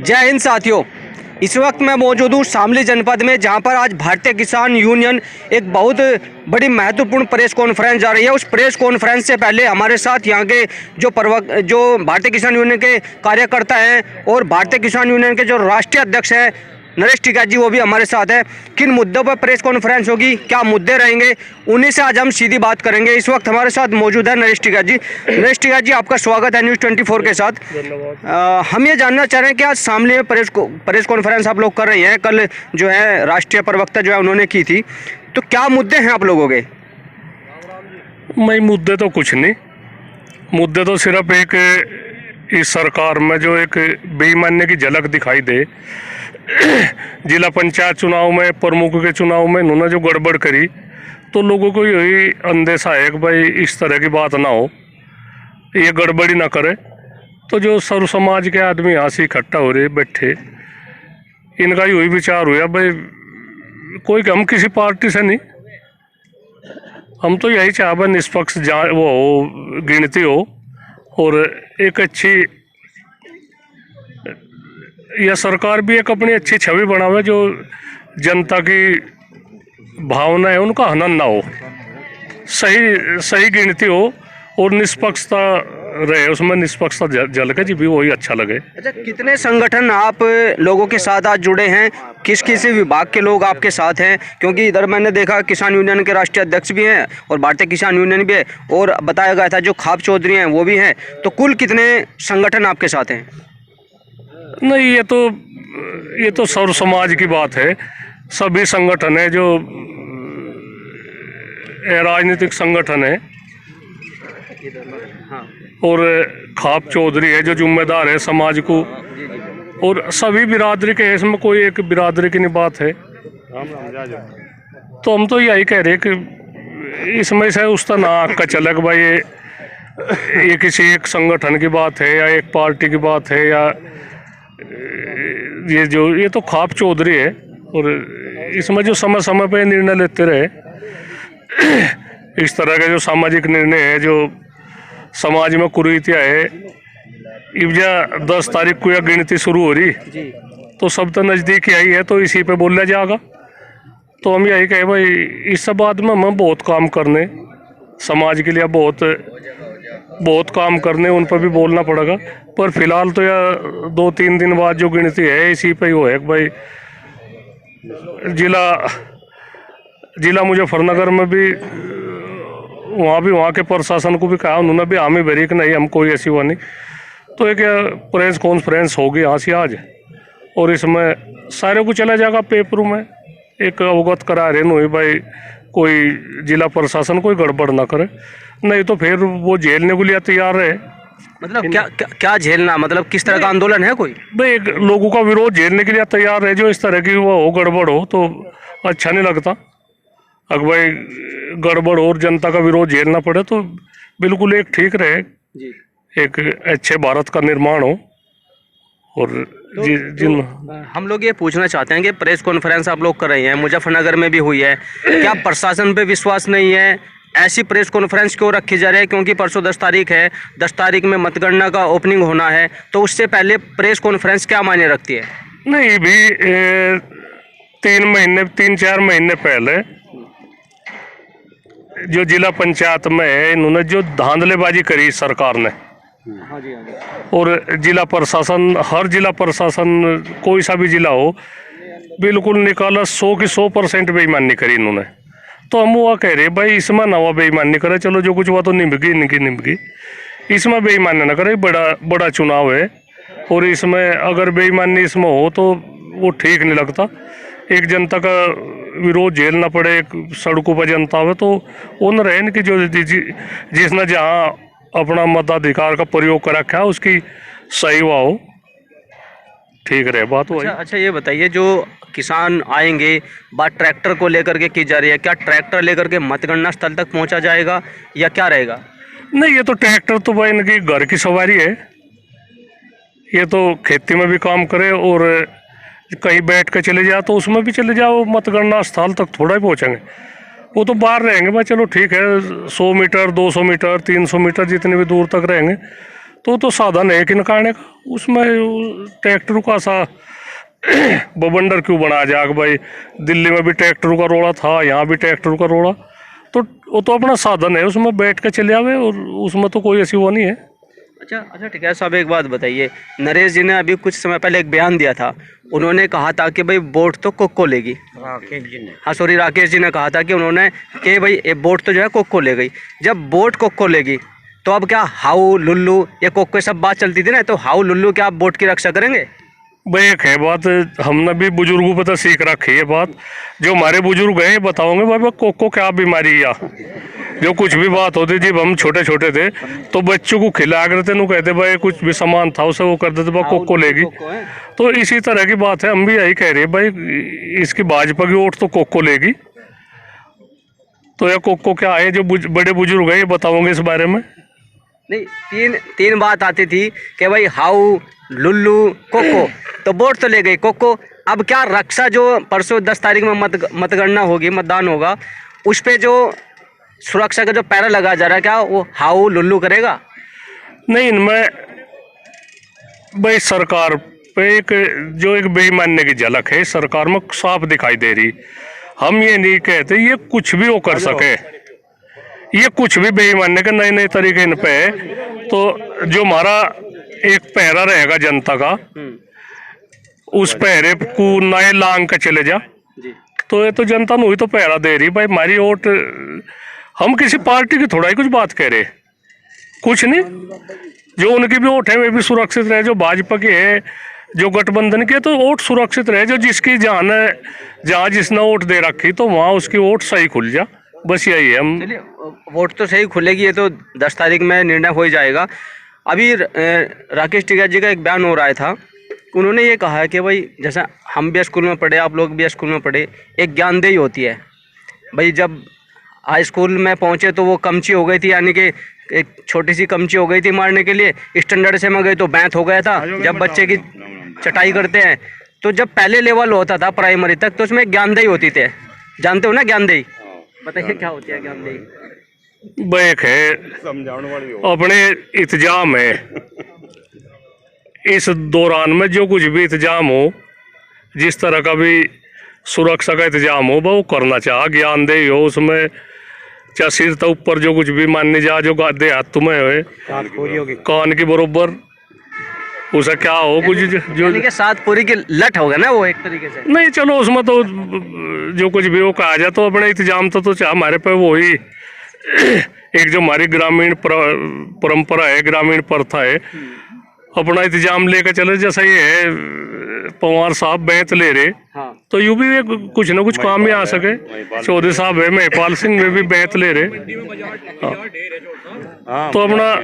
जय हिंद साथियों। इस वक्त मैं मौजूद हूँ शामली जनपद में, जहाँ पर आज भारतीय किसान यूनियन एक बहुत बड़ी महत्वपूर्ण प्रेस कॉन्फ्रेंस जा रही है। उस प्रेस कॉन्फ्रेंस से पहले हमारे साथ यहाँ के जो भारतीय किसान यूनियन के कार्यकर्ता हैं और भारतीय किसान यूनियन के जो राष्ट्रीय अध्यक्ष हैं नरेश टिकैत जी, वो भी हमारे साथ है। किन मुद्दों पर प्रेस कॉन्फ्रेंस होगी, क्या मुद्दे रहेंगे, उन्हीं से आज हम सीधी बात करेंगे। इस वक्त हमारे साथ मौजूद है नरेश टिकैत जी। नरेश टिकैत जी, आपका स्वागत है न्यूज़ 24 के साथ। हम ये जानना चाह रहे हैं कि आज शामली में प्रेस कॉन्फ्रेंस आप लोग कर रहे हैं। कल जो है राष्ट्रीय प्रवक्ता जो है उन्होंने की थी, तो क्या मुद्दे हैं आप लोगों के? नहीं, मुद्दे तो कुछ नहीं। मुद्दे तो सिर्फ एक इस सरकार में जो एक बेईमानी की झलक दिखाई दे। जिला पंचायत चुनाव में, प्रमुख के चुनाव में इन्होंने जो गड़बड़ करी, तो लोगों को यही अंदेशा है कि भाई इस तरह की बात ना हो, ये गड़बड़ी ना करे। तो जो सर्व समाज के आदमी यहाँ से इकट्ठा हो रहे बैठे, इनका यही विचार हुआ भाई कोई हम किसी पार्टी से नहीं, हम तो यही चाह भाई निष्पक्ष वो हो, गिनती हो और एक अच्छी यह सरकार भी एक अपनी अच्छी छवि बनावे, जो जनता की भावना है उनका हनन ना हो, सही गिनती हो और निष्पक्षता रहे, उसमें निष्पक्षता झलके जी भी वही अच्छा लगे। अच्छा, कितने संगठन आप लोगों के साथ आज जुड़े हैं? किस किस विभाग के लोग आपके साथ हैं? क्योंकि इधर मैंने देखा किसान यूनियन के राष्ट्रीय अध्यक्ष भी हैं और भारतीय किसान यूनियन भी है, और बताया गया था जो खाप चौधरी हैं वो भी हैं। तो कुल कितने संगठन आपके साथ हैं? नहीं, ये तो सर्व समाज की बात है। सभी संगठन है, जो राजनीतिक संगठन है और खाप चौधरी है जो जिम्मेदार है समाज को, और सभी बिरादरी के, इसमें कोई एक बिरादरी की नहीं बात है। तो हम तो यही कह रहे कि इसमें से उस तरह ना आँख चले कि भाई ये किसी एक संगठन की बात है या एक पार्टी की बात है, या ये तो खाप चौधरी है और इसमें जो समय समय पे निर्णय लेते रहे, इस तरह के जो सामाजिक निर्णय है, जो समाज में कुरीतियाँ है, इब्जा 10 तारीख को या गिनती शुरू हो रही, तो सब तो नज़दीक ही आई है, तो इसी पे बोला जाएगा। तो हम यही कहे भाई इस सब बात में हम बहुत काम करने, समाज के लिए बहुत काम करने, उन पर भी बोलना पड़ेगा। पर फिलहाल तो यह 2-3 दिन बाद जो गिनती है इसी पे ही वो है कि भाई जिला मुजफ्फरनगर में भी वहाँ के प्रशासन को भी कहा, उन्होंने भी हामी भरी कि नहीं हम कोई ऐसी हुआ नहीं। तो एक प्रेस कॉन्फ्रेंस होगी यहाँ से आज, और इसमें सारे को चला जाएगा पेपरों में, एक अवगत करा रहे हुई भाई कोई जिला प्रशासन कोई गड़बड़ ना करे, नहीं तो फिर वो झेलने के लिए तैयार है। मतलब क्या झेलना, मतलब किस तरह का आंदोलन है? कोई भाई लोगों का विरोध झेलने के लिए तैयार है, जो इस तरह की वो हो गड़बड़ हो तो अच्छा नहीं लगता। अगर भाई गड़बड़ और जनता का विरोध झेलना पड़े तो बिल्कुल एक ठीक रहे जी। एक अच्छे भारत का निर्माण हो। और हम लोग ये पूछना चाहते हैं कि प्रेस कॉन्फ्रेंस आप लोग कर रहे हैं, मुजफ्फरनगर में भी हुई है, क्या प्रशासन पे विश्वास नहीं है? ऐसी प्रेस कॉन्फ्रेंस क्यों रखी जा रही है? क्योंकि परसों 10 तारीख है, 10 तारीख में मतगणना का ओपनिंग होना है, तो उससे पहले प्रेस कॉन्फ्रेंस क्या मायने रखती है? नहीं, भी 3-4 महीने पहले जो जिला पंचायत में है, इन्होंने जो धांधलेबाजी करी सरकार ने, और जिला प्रशासन, हर जिला प्रशासन कोई सा भी जिला हो, बिल्कुल निकाला 100 की 100% बेईमानी करी इन्होंने। तो हम वो कह रहे भाई इसमें ना हुआ बेईमानी करे, चलो जो कुछ हुआ तो निमकी, इसमें बेईमानी ना करे। बड़ा चुनाव है और इसमें अगर बेईमानी इसमें हो तो वो ठीक नहीं लगता। एक जनता का विरोध झेलना पड़े, एक सड़कों पर जनता हो, तो वो न रहे कि जो जिसने जहाँ अपना मताधिकार का प्रयोग कर रखा है उसकी सही हुआ हो, ठीक रहे बात हो। अच्छा, ये बताइए, जो किसान आएंगे, बात ट्रैक्टर को लेकर के की जा रही है, क्या ट्रैक्टर लेकर के मतगणना स्थल तक पहुंचा जाएगा या क्या रहेगा? नहीं, ये तो ट्रैक्टर तो भाई इनकी घर की सवारी है, ये तो खेती में भी काम करे और कहीं बैठ के चले जाओ तो उसमें भी चले जाओ, मतगणना स्थल तक थोड़ा ही पहुँचेंगे, वो तो बाहर रहेंगे भाई। चलो ठीक है, 100 मीटर, 200 मीटर, 300 मीटर जितने भी दूर तक रहेंगे, तो साधन है कि नकाने का, उसमें ट्रैक्टर का सा बवंडर क्यों बना जाग भाई। दिल्ली में भी ट्रैक्टर का रोड़ा था, यहाँ भी ट्रैक्टर का रोड़ा, तो वो तो अपना साधन है, उसमें बैठ के चले आवे, और उसमें तो कोई ऐसी वो नहीं है। अच्छा ठीक है साहब, एक बात बताइए, नरेश जी ने अभी कुछ समय पहले एक बयान दिया था, उन्होंने कहा था कि भाई वोट तो कोको लेगी। राकेश जी ने, हाँ सॉरी, राकेश जी ने कहा था कि उन्होंने कि भाई ये वोट तो जो है कोको ले गई। जब वोट कोको लेगी तो अब क्या हाउ लुल्लू ये कोको सब बात चलती थी ना, तो हाउ लुल्लू क्या आप वोट की रक्षा करेंगे? भाई एक है बात, हमने भी बुजुर्गों पे तो सीख रखी है बात, जो हमारे बुजुर्ग हैं बताओगे बाबा कोको क्या बीमारी है। जो कुछ भी बात होती थी, हम छोटे छोटे थे तो बच्चों को खिला करते नु कहते भाई कुछ भी सामान था उसे वो कर देते भाई कोको लेगी। तो इसी तरह की बात है, हम भी यही कह रहे हैं भाई इसकी भाजपा की वोट तो कोको लेगी। तो यह कोको क्या है, जो बड़े बुजुर्ग हैं ये बताओगे इस बारे में? नहीं, तीन बात आती थी कि भाई हाउ लुल्लू कोको, तो वोट तो ले गई कोको। अब क्या रक्षा जो परसों 10 तारीख में मतगणना होगी, मतदान होगा, उस पे जो सुरक्षा का जो पैरा लगा जा रहा है, क्या वो हाउ लुल्लू करेगा? नहीं, इनमें भाई सरकार पे एक बेईमानी की झलक है सरकार में साफ दिखाई दे रही। हम ये नहीं कहते ये कुछ भी वो कर सके, ये कुछ भी बेईमानी के नए नए तरीके इन पे है। तो जो हमारा एक पहरा रहेगा जनता का, उस पहरे को नए लांग के चले जा, तो ये तो जनता हुई तो पहरा दे रही भाई हमारी वोट। हम किसी पार्टी की थोड़ा ही कुछ बात कह रहे, कुछ नहीं, जो उनकी भी वोट है वे भी सुरक्षित रहे, जो भाजपा की है, जो गठबंधन की है, तो वोट सुरक्षित रहे। जो जिसकी जहाँ जिसने वोट दे रखी तो वहाँ उसकी वोट सही खुल जा, बस यही है। हम चलिए, वोट तो सही खुलेगी, ये तो 10 तारीख में निर्णय हो ही जाएगा। अभी राकेश टिकैत जी का एक बयान हो रहा था, उन्होंने ये कहा है कि भाई जैसा हम भी स्कूल में पढ़े, आप लोग भी स्कूल में पढ़े, एक ज्ञानदेही होती है भाई। जब हाई स्कूल में पहुँचे तो वो कमची हो गई थी, यानी कि एक छोटी सी कमची हो गई थी मारने के लिए। स्टैंडर्ड से में गई तो बैंत हो गया था। जब बच्चे की चटाई करते हैं तो जब पहले लेवल होता था प्राइमरी तक, तो उसमें ज्ञानदेही होती थे, जानते हो ना ज्ञानदेही? बताइए क्या होती है ज्ञानदेही? बैक है अपने इंतजाम है, इस दौरान में जो कुछ भी इंतजाम हो, जिस तरह का भी सुरक्षा का इंतजाम हो वो करना चाह, ज्ञानदेही हो उसमें, चाहे सिर तो ऊपर जो कुछ भी मानने जा, जो गादे हाथ में हुए कान की बरोबर उसे क्या हो कुछ जो सात पूरी की लट होगा ना वो एक तरीके से। नहीं चलो उसमें तो जो कुछ भी वो कहा जाए, तो अपने इंतजाम तो चाहे हमारे पे वो ही एक जो हमारी ग्रामीण परंपरा है, ग्रामीण प्रथा है, अपना इंतजाम लेकर चले। जैसा ये है पवार साहब बैंत ले रहे, हाँ। तो यूं भी कुछ ना कुछ काम ही आ सके। चौधरी साहब है, महिपाल सिंह में भी बैंत ले रहे, तो अपना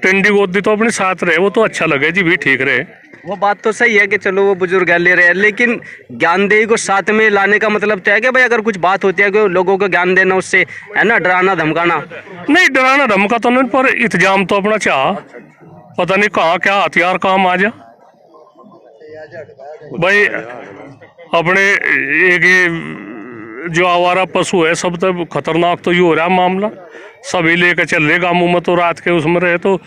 टेंडी गोदी तो अपने साथ रहे, वो तो अच्छा लगे जी भी ठीक रहे। वो बात तो सही है कि चलो वो बुजुर्ग ले रहे हैं, लेकिन ज्ञानदेही को साथ में लाने का मतलब तो है कि भाई अगर कुछ बात होती है कि लोगों को ज्ञान देना, उससे है ना डराना धमकाना। नहीं डराना धमका तो नहीं, पर इंतजाम तो अपना चाह, पता नहीं कहाँ क्या हथियार काम आ जा भाई। अपने एक जो आवारा पशु है सब तो खतरनाक तो ये हो रहा है मामला, सभी लेकर चल रहे गाँवों में, तो रात के उसमें रहे तो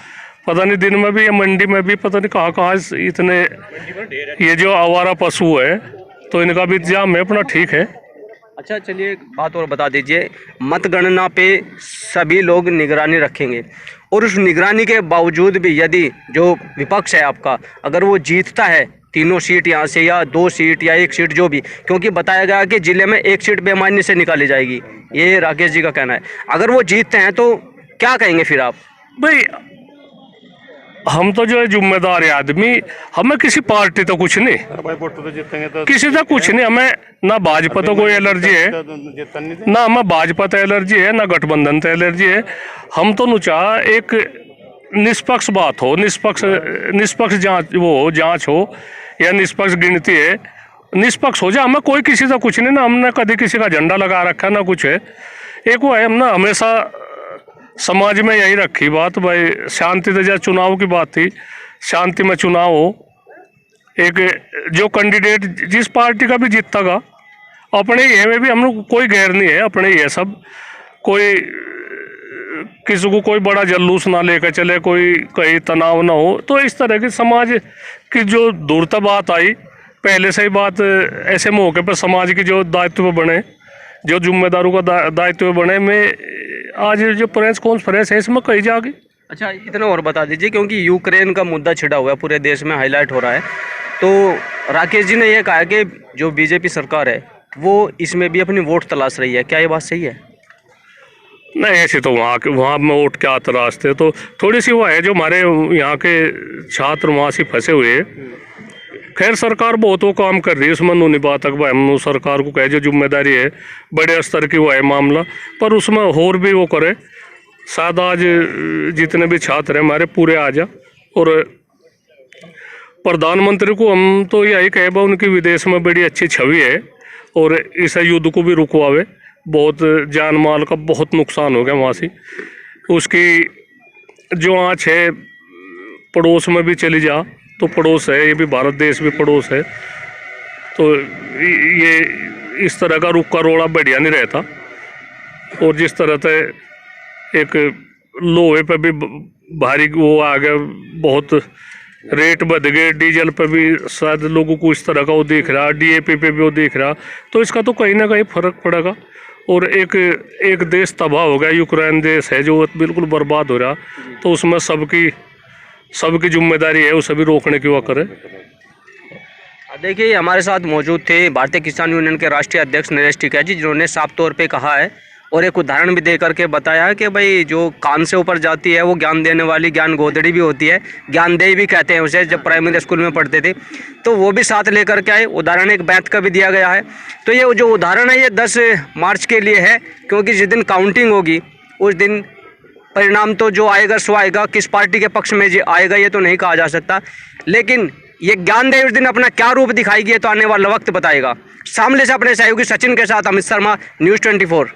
पता नहीं दिन में भी या मंडी में भी पता नहीं कहाँ कहाँ इतने ये जो आवारा पशु है, तो इनका भी इंतजाम है अपना ठीक है। अच्छा चलिए एक बात और बता दीजिए, मतगणना पे सभी लोग निगरानी रखेंगे, और उस निगरानी के बावजूद भी यदि जो विपक्ष है आपका अगर वो जीतता है 3 सीट यहाँ से या 2 सीट या 1 सीट जो भी, क्योंकि बताया गया कि जिले में 1 सीट बेमानी से निकाली जाएगी, ये राकेश जी का कहना है, अगर वो जीतते हैं तो क्या कहेंगे फिर आप? भाई हम तो जो है जिम्मेदार आदमी, हमें किसी पार्टी तो कुछ नहीं, किसी से कुछ नहीं, हमें ना भाजपा तो कोई एलर्जी है, ना हमें भाजपा तो एलर्जी है, ना गठबंधन तो एलर्जी है। हम तो नुचा एक निष्पक्ष बात हो, निष्पक्ष जांच हो या निष्पक्ष गिनती है, निष्पक्ष हो जाए। हमें कोई किसी से कुछ नहीं ना, हमने कभी किसी का झंडा लगा रखा ना कुछ है। एक वो है, हम ना हमेशा समाज में यही रखी बात भाई, शांति से जैसे चुनाव की बात थी, शांति में चुनाव हो, एक जो कैंडिडेट जिस पार्टी का भी जीतता का अपने ये में भी हम लोग कोई गैर नहीं है, अपने ये सब कोई किसी को कोई बड़ा जल्लूस ना लेकर चले, कोई कहीं तनाव ना हो। तो इस तरह की समाज की जो दूरता बात आई, पहले से ही बात ऐसे मौके पर समाज की जो दायित्व बने, जो जिम्मेदारों का दायित्व बने, में आज जो प्रेस कॉन्फ्रेंस है इसमें कही जाएगी। अच्छा, इतना और बता दीजिए, क्योंकि यूक्रेन का मुद्दा छिड़ा हुआ है, पूरे देश में हाईलाइट हो रहा है, तो राकेश जी ने यह कहा कि जो बीजेपी सरकार है वो इसमें भी अपनी वोट तलाश रही है, क्या ये बात सही है? नहीं, ऐसे तो वहाँ में वोट क्या तराशते, तो थोड़ी सी वो है जो हमारे यहाँ के छात्र वहाँ से फंसे हुए हैं। खैर सरकार बहुत वो काम कर रही है, उसमें नहीं बात है हम सरकार को कहे जो जिम्मेदारी है बड़े स्तर की वो है मामला, पर उसमें और भी वो करे। शायद आज जितने भी छात्र हैं हमारे पूरे आ जा, और प्रधानमंत्री को हम तो यही कहे बा उनकी विदेश में बड़ी अच्छी छवि है, और इस युद्ध को भी रुकवावे। बहुत जान माल का बहुत नुकसान हो गया वहाँ से, उसकी जो आँच है पड़ोस में भी चली जा तो पड़ोस है, ये भी भारत देश भी पड़ोस है, तो ये इस तरह का रुख का रोड़ा बढ़िया नहीं रहता। और जिस तरह से एक लोहे पे भी भारी वो आ गया, बहुत रेट बढ़ गए, डीजल पे भी शायद लोगों को इस तरह का वो दिख रहा, डीएपी पे भी वो दिख रहा, तो इसका तो कहीं ना कहीं फ़र्क पड़ेगा। और एक देश तबाह हो गया, यूक्रेन देश है जो बिल्कुल बर्बाद हो रहा, तो उसमें सबकी जिम्मेदारी है वो सभी रोकने की वो करे। देखिए, हमारे साथ मौजूद थे भारतीय किसान यूनियन के राष्ट्रीय अध्यक्ष नरेश टिकैत जी, जिन्होंने साफ तौर पे कहा है और एक उदाहरण भी दे करके बताया है कि भाई जो कान से ऊपर जाती है वो ज्ञान देने वाली ज्ञान गोदड़ी भी होती है, ज्ञानदेही भी कहते हैं उसे, जब प्राइमरी स्कूल में पढ़ते थे तो वो भी साथ लेकर के आए। उदाहरण एक बैंत का भी दिया गया है। तो ये जो उदाहरण है ये 10 मार्च के लिए है, क्योंकि जिस दिन काउंटिंग होगी उस दिन परिणाम तो जो आएगा सो आएगा, किस पार्टी के पक्ष में आएगा ये तो नहीं कहा जा सकता, लेकिन ये ज्ञानदेही उस दिन अपना क्या रूप दिखाएगी ये तो आने वाला वक्त बताएगा। सामने से अपने सहयोगी सचिन के साथ अमित शर्मा, न्यूज़ 24।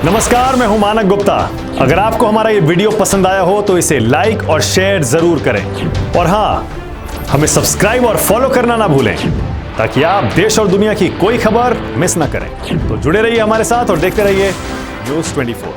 नमस्कार, मैं हूं मानक गुप्ता। अगर आपको हमारा ये वीडियो पसंद आया हो तो इसे लाइक और शेयर जरूर करें, और हां, हमें सब्सक्राइब और फॉलो करना ना भूलें ताकि आप देश और दुनिया की कोई खबर मिस ना करें। तो जुड़े रहिए हमारे साथ और देखते रहिए न्यूज़ 24।